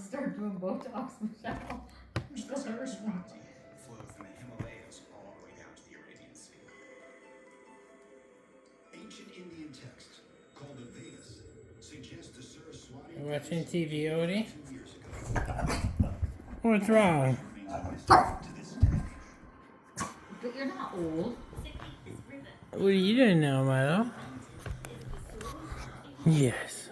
start doing Botox, Michelle. The Saraswati flow from the Himalayas all the way down to the Arabian Sea. Ancient Indian texts called the Vedas suggest the Saraswati. You watching TV, Odie? 2 years ago. What's wrong? To this day. But you're not old. What are you doing now, Milo? Yes.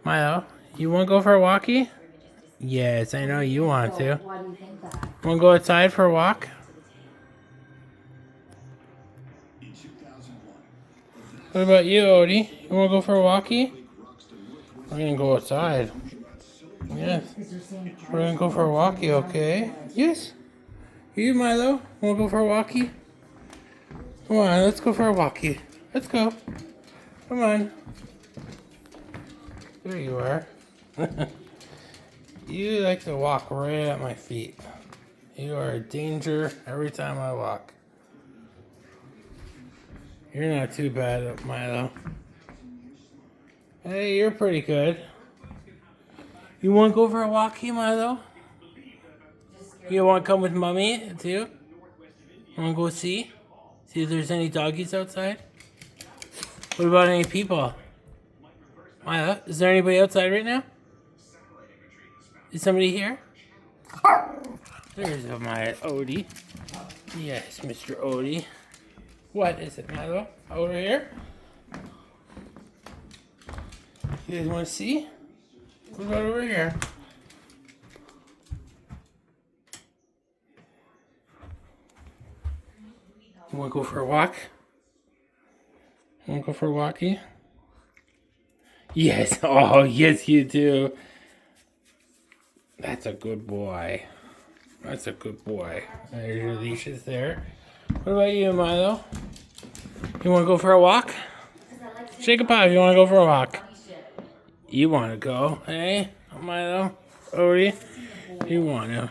Milo, you want to go for a walkie? Yes, I know you want to. Why do you think that? Want to go outside for a walk? In 2001, What about you, Odie? You want to go for a walkie? We're going to go outside. Yes. We're going to go for a walkie, okay? Yes. You, Milo, want to go for a walkie? Come on, let's go for a walkie. Let's go. Come on. There you are. You like to walk right at my feet. You are a danger every time I walk. You're not too bad, Milo. Hey, you're pretty good. You want to go for a walkie, Milo? You want to come with Mommy, too? Want to go see? See if there's any doggies outside? What about any people? Milo, is there anybody outside right now? Is somebody here? There's my Odie. Yes, Mr. Odie. What is it, Milo? Over here? You guys want to see? What about over here? You want to go for a walk? Want to go for a walkie? Yes. Oh, yes, you do. That's a good boy. That's a good boy. There's your leashes there. What about you, Milo? You want to go for a walk? Shake a paw if you want to go for a walk. You want to go, hey? Milo? Odie? You want to.